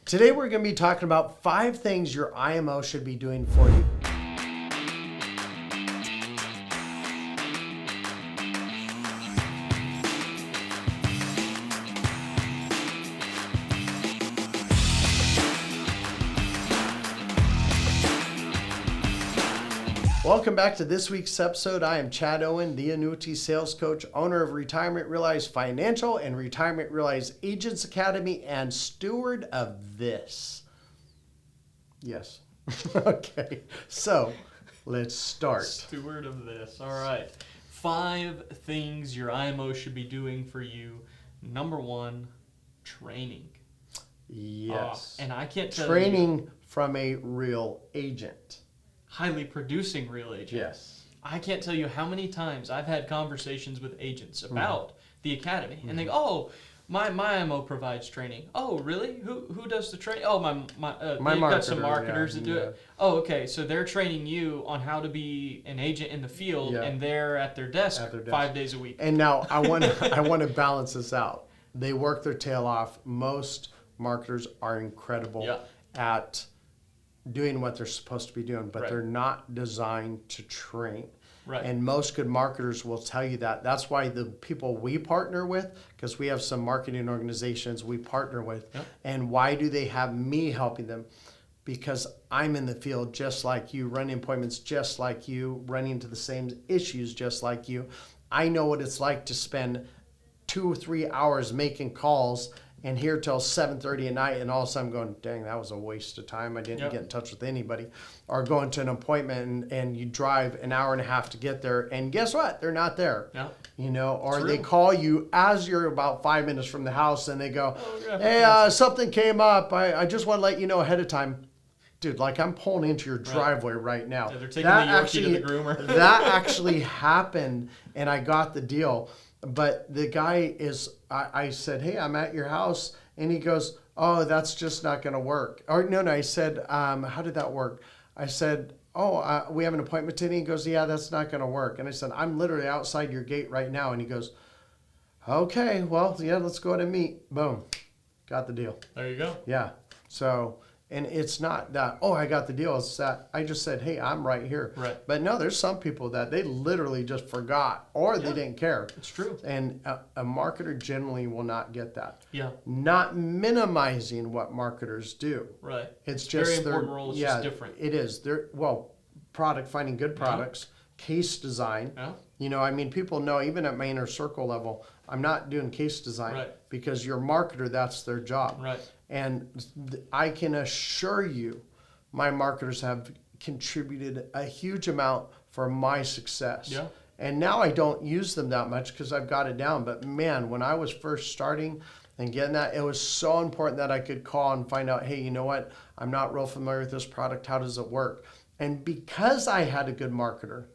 Today we're going to be talking about 5 things your IMO should be doing for you. Welcome back to this week's episode. I am Chad Owen, the Annuity Sales Coach, owner of Retirement Realized Financial and Retirement Realized Agents Academy, and steward of this. Yes. Okay, so let's start. Steward of this. All right. 5 things your IMO should be doing for you. Number 1, training. Yes. And I can't tell Training from a real agent. Highly producing real agent. Yes. I can't tell you how many times I've had conversations with agents about the academy, and they go, "Oh, my IMO provides training." "Oh, really? Who does the training?" "Oh, they've got some marketers that do it." "Oh, okay. So they're training you on how to be an agent in the field, and they're at their desk 5 days a week." And now I want to balance this out. They work their tail off. Most marketers are incredible at doing what they're supposed to be doing, but they're not designed to train. Right. And most good marketers will tell you that. That's why the people we partner with, because we have some marketing organizations we partner with, and why do they have me helping them? Because I'm in the field just like you, running appointments just like you, running into the same issues just like you. I know what it's like to spend 2 or 3 hours making calls and here till 7:30 at night, and all of a sudden I'm going, dang, that was a waste of time. I didn't get in touch with anybody. Or going to an appointment and you drive an hour and a half to get there, and guess what? They're not there. You know, or they call you as you're about 5 minutes from the house, and they go, "Hey, something came up. I just want to let you know ahead of time." Dude, like I'm pulling into your driveway right now. Yeah, they're taking the Yorkie to the groomer. That actually happened, and I got the deal. But the guy is, I said, "Hey, I'm at your house." And he goes, "Oh, that's just not going to work." Or no, I said, "How did that work?" I said, "Oh, we have an appointment today." He goes, "Yeah, that's not going to work." And I said, "I'm literally outside your gate right now." And he goes, "Okay, well, yeah, let's go ahead and meet." Boom. Got the deal. There you go. Yeah. So, and it's not that, "Oh, I got the deal." It's that I just said, "Hey, I'm right here." Right. But no, there's some people that they literally just forgot or they didn't care. It's true. And a marketer generally will not get that. Yeah. Not minimizing what marketers do. Right. It's just very important role. It's just different. It is. Finding good products, case design. Yeah. You know, I mean, people know even at my inner circle level, I'm not doing case design because your marketer, that's their job. Right. And I can assure you, my marketers have contributed a huge amount for my success. Yeah. And now I don't use them that much because I've got it down. But man, when I was first starting and getting that, it was so important that I could call and find out, "Hey, you know what? I'm not real familiar with this product. How does it work?" And because I had a good marketer,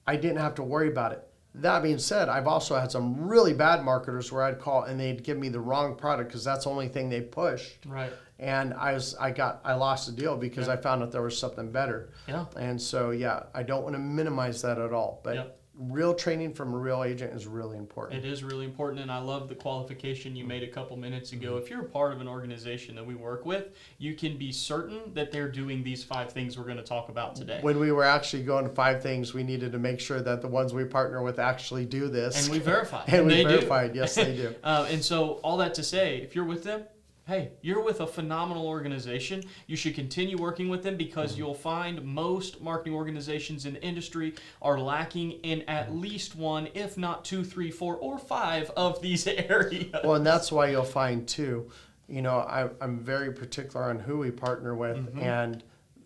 I didn't have to worry about it. That being said, I've also had some really bad marketers where I'd call and they'd give me the wrong product because that's the only thing they pushed. Right. And I lost the deal because I found out there was something better. Yeah. And so, I don't want to minimize that at all. But real training from a real agent is really important. It is really important, and I love the qualification you made a couple minutes ago. If you're a part of an organization that we work with, you can be certain that they're doing these 5 things we're going to talk about today. When we were actually going to 5 things, we needed to make sure that the ones we partner with actually do this. And we verified. And we verified, yes, they do. And so all that to say, if you're with them, hey, you're with a phenomenal organization. You should continue working with them because you'll find most marketing organizations in the industry are lacking in at least 1, if not 2, 3, 4, or 5 of these areas. Well, and that's why you'll find too, you know, I'm very particular on who we partner with. And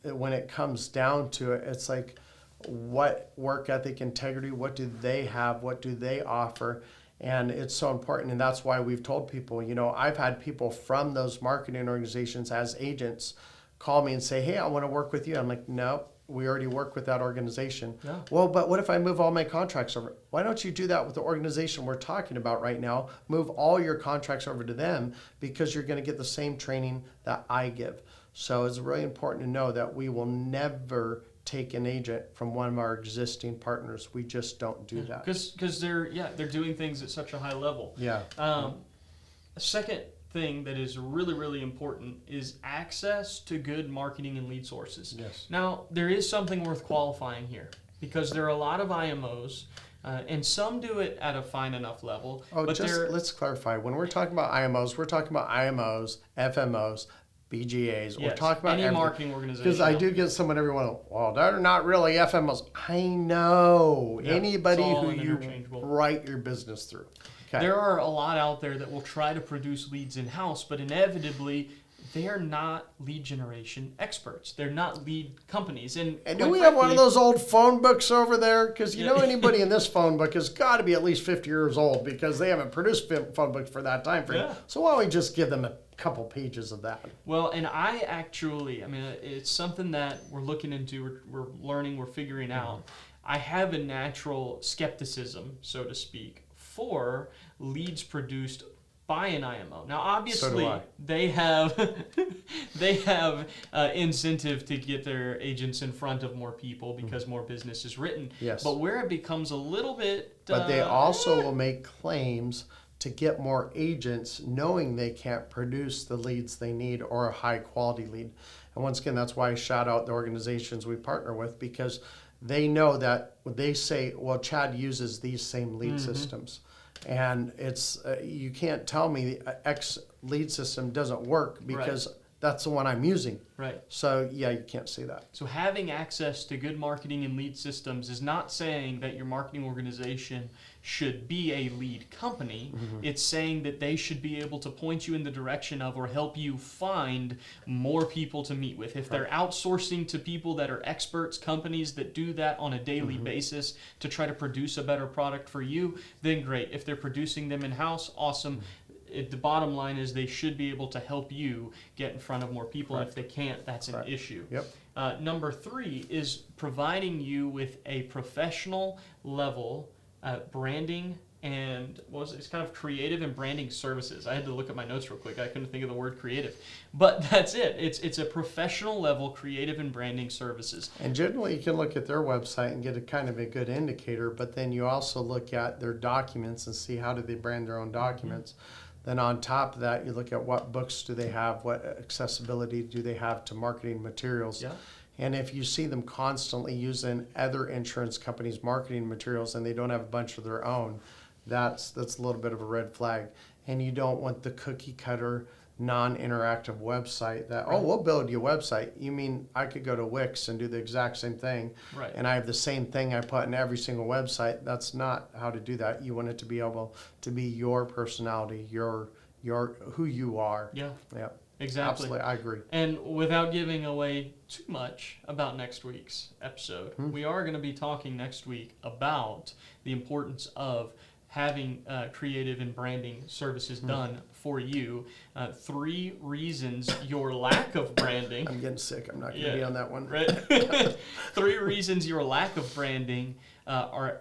when it comes down to it, it's like, what work ethic, integrity, what do they have? What do they offer? And it's so important, and that's why we've told people, you know, I've had people from those marketing organizations as agents call me and say, "Hey, I want to work with you." I'm like, "No, we already work with that organization." Yeah. "Well, but what if I move all my contracts over?" "Why don't you do that with the organization we're talking about right now? Move all your contracts over to them because you're going to get the same training that I give." So it's really important to know that we will never take an agent from one of our existing partners. We just don't do that. Because they're doing things at such a high level. Yeah. Second thing that is really, really important is access to good marketing and lead sources. Yes. Now, there is something worth qualifying here because there are a lot of IMOs, and some do it at a fine enough level. Oh, but let's clarify. When we're talking about IMOs, we're talking about IMOs, FMOs, BGAs. We're talking about any marketing organization. Because I do get someone every one. Well, they're not really FMOs. I know. Yeah, anybody who you write your business through. Okay. There are a lot out there that will try to produce leads in-house, but inevitably they're not lead generation experts. They're not lead companies. And do we have one of those old phone books over there? Because anybody in this phone book has got to be at least 50 years old because they haven't produced phone books for that time frame. Yeah. So why don't we just give them a couple pages of that? Well, and it's something that we're looking into, we're learning, we're figuring out. I have a natural skepticism, so to speak, for leads produced by an IMO. Now, obviously, they have incentive to get their agents in front of more people because more business is written. Yes. But where it becomes a little bit... But they also will make claims to get more agents knowing they can't produce the leads they need or a high-quality lead. And once again, that's why I shout out the organizations we partner with, because they know that they say, well, Chad uses these same lead systems. And it's you can't tell me the X lead system doesn't work because that's the one I'm using. Right. So, yeah, you can't see that. So having access to good marketing and lead systems is not saying that your marketing organization should be a lead company. It's saying that they should be able to point you in the direction of or help you find more people to meet with. If they're outsourcing to people that are experts, companies that do that on a daily basis to try to produce a better product for you, then great. If they're producing them in-house, awesome. The bottom line is they should be able to help you get in front of more people. And if they can't, that's an issue. Yep. Number 3 is providing you with a professional level branding and it's kind of creative and branding services. I had to look at my notes real quick. I couldn't think of the word creative. But that's it. It's a professional level creative and branding services. And generally you can look at their website and get a kind of a good indicator, but then you also look at their documents and see how do they brand their own documents. Then on top of that, you look at what books do they have, what accessibility do they have to marketing materials. Yeah. And if you see them constantly using other insurance companies' marketing materials and they don't have a bunch of their own, that's a little bit of a red flag. And you don't want the cookie cutter, non-interactive website that, we'll build you a website. You mean I could go to Wix and do the exact same thing, and I have the same thing I put in every single website? That's not how to do that. You want it to be able to be your personality, your who you are. Yeah. Yeah. Exactly. Absolutely, I agree. And without giving away too much about next week's episode, we are going to be talking next week about the importance of having creative and branding services done for you. 3 reasons your lack of branding... I'm getting sick. I'm not going to be on that one. Right? 3 reasons your lack of branding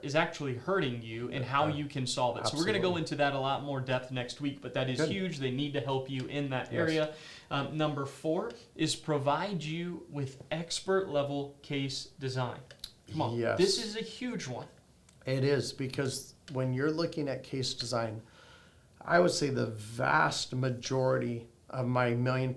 is actually hurting you and how you can solve it. Absolutely. So we're going to go into that a lot more depth next week, but that is huge. They need to help you in that area. Number 4 is provide you with expert level case design. Come on. Yes. This is a huge one. It is, because when you're looking at case design, I would say the vast majority of my $1 million+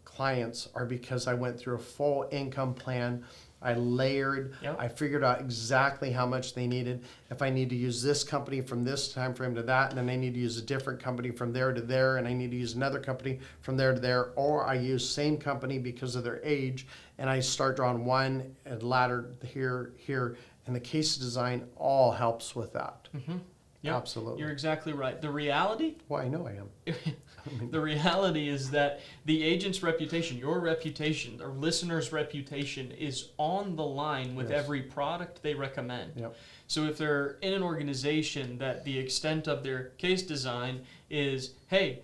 clients are because I went through a full income plan. I layered. Yep. I figured out exactly how much they needed. If I need to use this company from this time frame to that, and then I need to use a different company from there to there, and I need to use another company from there to there, or I use same company because of their age, and I start drawing one and ladder here, and the case design all helps with that. Yep. Absolutely. You're exactly right. The reality... Well, I know I am. The reality is that the agent's reputation, your reputation, or listener's reputation is on the line with every product they recommend. Yep. So if they're in an organization that the extent of their case design is, hey,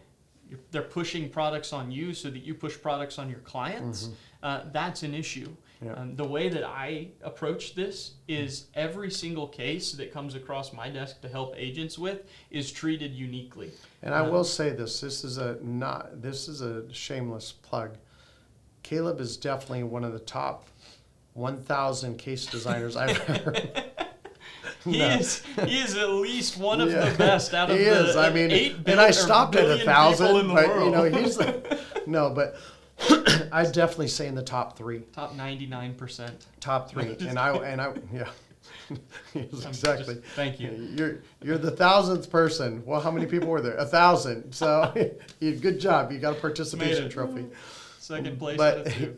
they're pushing products on you so that you push products on your clients, that's an issue. Yeah. The way that I approach this is every single case that comes across my desk to help agents with is treated uniquely. And I will say this is a shameless plug. Caleb is definitely one of the top 1,000 case designers I've ever. He is at least one of the best out of he the is. I mean, 8 and I stopped at 1,000, but world. he's no, but I'd definitely say in the top 3. Top 99%. Top 3, and I yeah. Yes, exactly. Thank you. You're the 1,000th person. Well, how many people were there? 1,000. So, good job. You got a participation trophy. Second place But out of 2.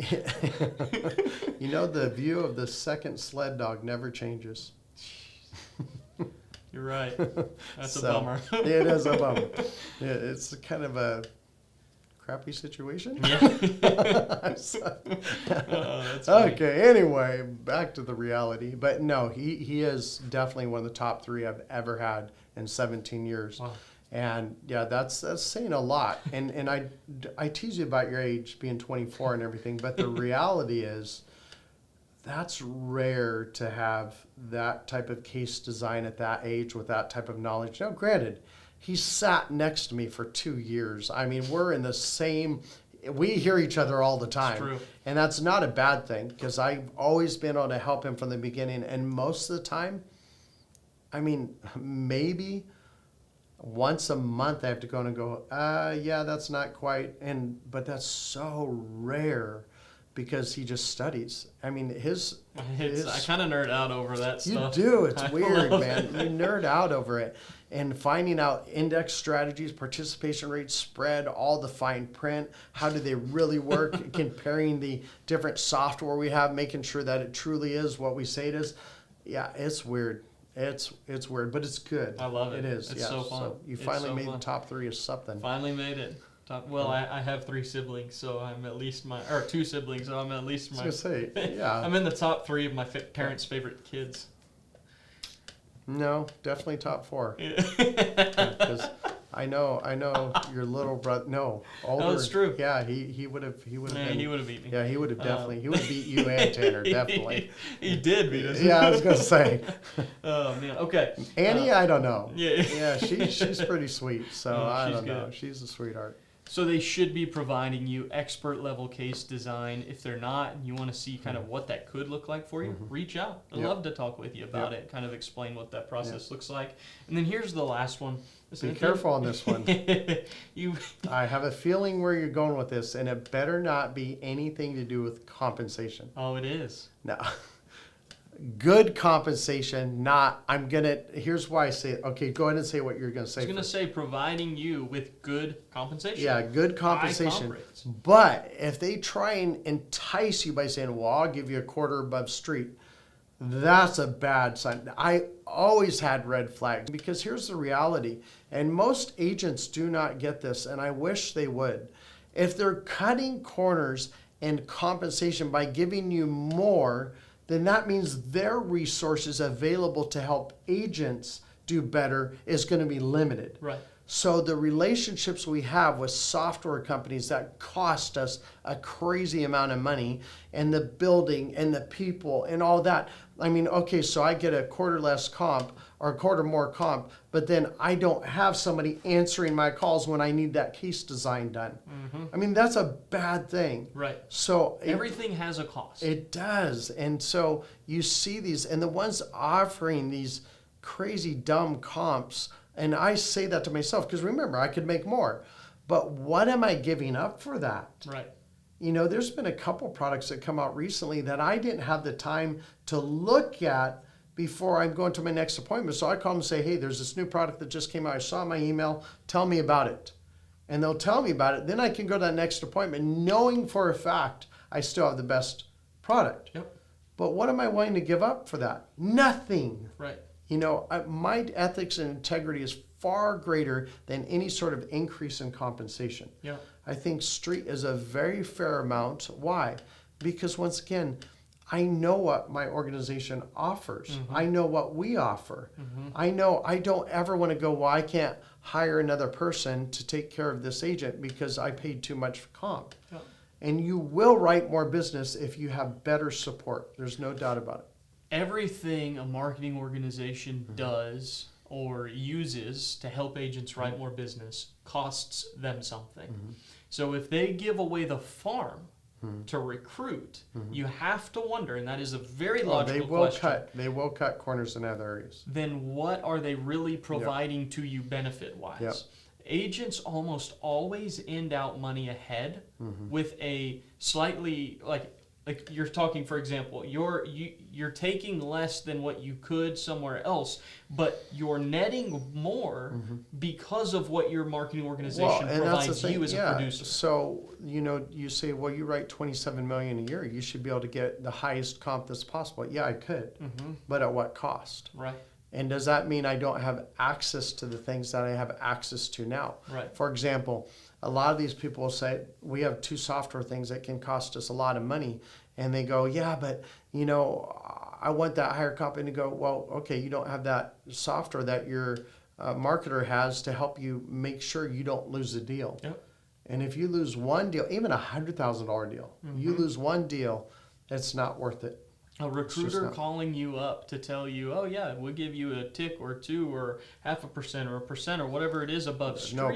The view of the second sled dog never changes. You're right. That's a bummer. It is a bummer. It's kind of a crappy situation. Yeah. That's okay. Anyway, back to the reality. But no, he is definitely one of the top 3 I've ever had in 17 years. Wow. And yeah, that's saying a lot. And I tease you about your age being 24 and everything, but the reality is that's rare to have that type of case design at that age with that type of knowledge. Now, granted, he sat next to me for 2 years. I mean, we're in the same, we hear each other all the time. It's true. And that's not a bad thing because I've always been able to help him from the beginning. And most of the time, I mean, maybe once a month I have to go in and go, yeah, that's not quite. But that's so rare because he just studies. I mean, I kind of nerd out over that stuff. You do. It's weird, man. It. You nerd out over it. And finding out index strategies, participation rates, spread, all the fine print, how do they really work, comparing the different software we have, making sure that it truly is what we say it is. Yeah, it's weird. It's weird, but it's good. I love it. It is. It's so fun. So you finally made the top 3 of something. Finally made it. Well, I have 3 siblings, so I'm at least 2 siblings, so I'm at least I was gonna say, yeah. I'm in the top 3 of my parents' favorite kids. No, definitely top 4. Yeah. Because I know your little brother. No, older. No, it's true. Yeah, he would have. He would have. He would have beat me. Yeah, he would have definitely. He would beat you and Tanner definitely. He did beat us. Yeah, I was gonna say. Oh man. Okay. Annie, I don't know. Yeah. Yeah, she's pretty sweet. So I don't know. She's a sweetheart. So they should be providing you expert level case design. If they're not, and you want to see kind of what that could look like for you, reach out. I'd love to talk with you about it, kind of explain what that process looks like. And then here's the last one. Be careful on this one. I have a feeling where you're going with this, and it better not be anything to do with compensation. Oh, it is. No. Good compensation, not, here's why I say it. Okay, go ahead and say what you're going to say. I was going to say providing you with good compensation. Yeah, good compensation. But if they try and entice you by saying, well, I'll give you a quarter above street, that's a bad sign. I always had red flags because here's the reality. And most agents do not get this, and I wish they would. If they're cutting corners and compensation by giving you more, then that means their resources available to help agents do better is going to be limited. Right. So the relationships we have with software companies that cost us a crazy amount of money, and the building and the people and all that. I mean, okay, so I get a quarter less comp or a quarter more comp, but then I don't have somebody answering my calls when I need that case design done. Mm-hmm. I mean, that's a bad thing. Right. So everything has a cost. It does. And so you see these, and the ones offering these crazy dumb comps, and I say that to myself because remember, I could make more. But what am I giving up for that? Right. You know, there's been a couple products that come out recently that I didn't have the time to look at before I'm going to my next appointment. So I call them and say, hey, there's this new product that just came out. I saw my email. Tell me about it. And they'll tell me about it. Then I can go to that next appointment knowing for a fact I still have the best product. Yep. But what am I willing to give up for that? Nothing. Right. You know, my ethics and integrity is far greater than any sort of increase in compensation. Yeah. I think street is a very fair amount. Why? Because once again, I know what my organization offers. Mm-hmm. I know what we offer. Mm-hmm. I know I don't ever want to go, well, I can't hire another person to take care of this agent because I paid too much for comp. Yeah. And you will write more business if you have better support. There's no doubt about it. Everything a marketing organization does or uses to help agents write more business costs them something. Mm-hmm. So if they give away the farm to recruit, you have to wonder, and that is a very logical question. They will cut corners in other areas. Then what are they really providing to you benefit-wise? Yep. Agents almost always end out money ahead with a slightly, like you're talking, for example, you're taking less than what you could somewhere else, but you're netting more because of what your marketing organization provides you as a producer. So, you say, well, you write $27 million a year, you should be able to get the highest comp that's possible. Yeah, I could, but at what cost? Right. And does that mean I don't have access to the things that I have access to now? Right. For example, a lot of these people will say, we have 2 software things that can cost us a lot of money. And they go, yeah, but, I want that higher comp. And you go, well, okay, you don't have that software that your marketer has to help you make sure you don't lose a deal. Yep. And if you lose one deal, even a $100,000 deal, you lose one deal, it's not worth it. A recruiter calling you up to tell you, oh yeah, we'll give you a tick or 2 or 0.5% or 1% or whatever it is above street. No,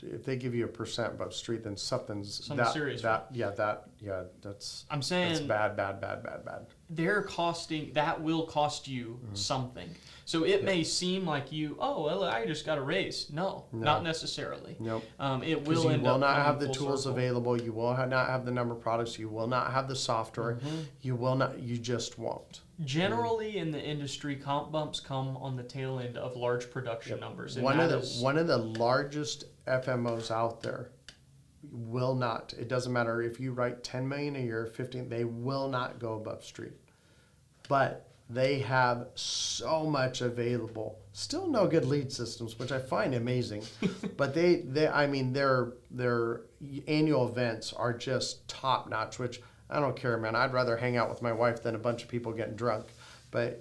if they give you a % above street, then something serious. That's I'm saying that's bad. That will cost you something. So it may seem like I just got a raise. No, not necessarily. Nope. It will end up. You will not have the tools available. You will not have the number of products. You will not have the software. You just won't. Generally, in the industry, comp bumps come on the tail end of large production numbers. And one of the largest FMOs out there will not. It doesn't matter if you write 10 million a year, 15. They will not go above street, but they have so much available. Still no good lead systems, which I find amazing. But their annual events are just top notch, which I don't care, man. I'd rather hang out with my wife than a bunch of people getting drunk. But,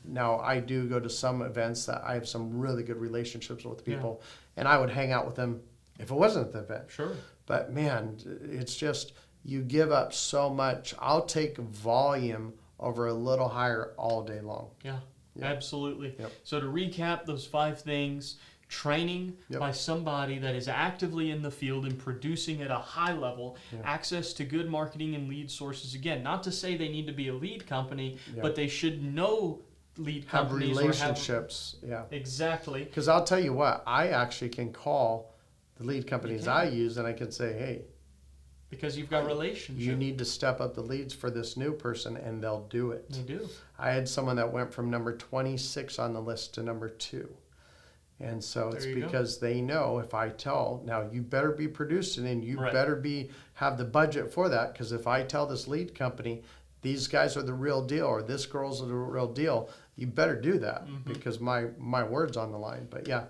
now I do go to some events that I have some really good relationships with people, and I would hang out with them if it wasn't at the event. Sure. But, man, it's just you give up so much. I'll take volume over a little higher all day long. Yeah. Absolutely. Yep. So to recap those 5 things: training by somebody that is actively in the field and producing at a high level, access to good marketing and lead sources. Again, not to say they need to be a lead company, but they should know lead companies. Have relationships. Exactly. Because I'll tell you what, I actually can call the lead companies I use and I can say, hey, because you've got relationships. You need to step up the leads for this new person, and they'll do it. They do. I had someone that went from number 26 on the list to number 2. And so it's because they know if I tell, now you better be producing and you better have the budget for that, because if I tell this lead company, these guys are the real deal or this girl's the real deal, you better do that because my word's on the line. But yeah.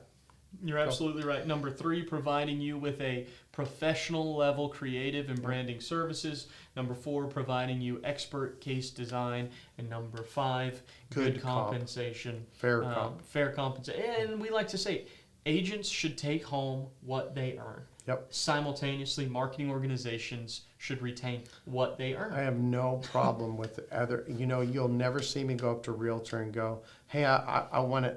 You're absolutely right. Number 3, providing you with a professional level creative and branding services. Number 4, providing you expert case design. And number 5, good compensation. Fair comp. Fair compensation. And we like to say, agents should take home what they earn. Yep. Simultaneously, marketing organizations should retain what they earn. I have no problem with other. You'll never see me go up to a realtor and go, "Hey, I want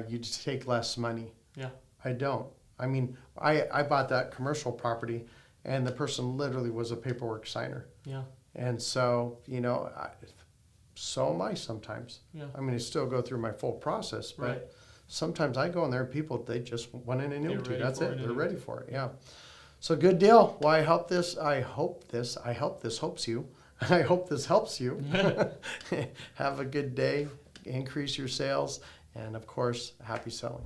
you to take less money." Yeah. I don't. I mean, I bought that commercial property, and the person literally was a paperwork signer. Yeah. And so, so am I sometimes. Yeah. I mean, I still go through my full process, but sometimes I go in there and people, they just want an annuity. That's it. They're ready for it. Yeah. So good deal. Well, I hope this helps you. I hope this helps you. Have a good day. Increase your sales. And of course, happy selling.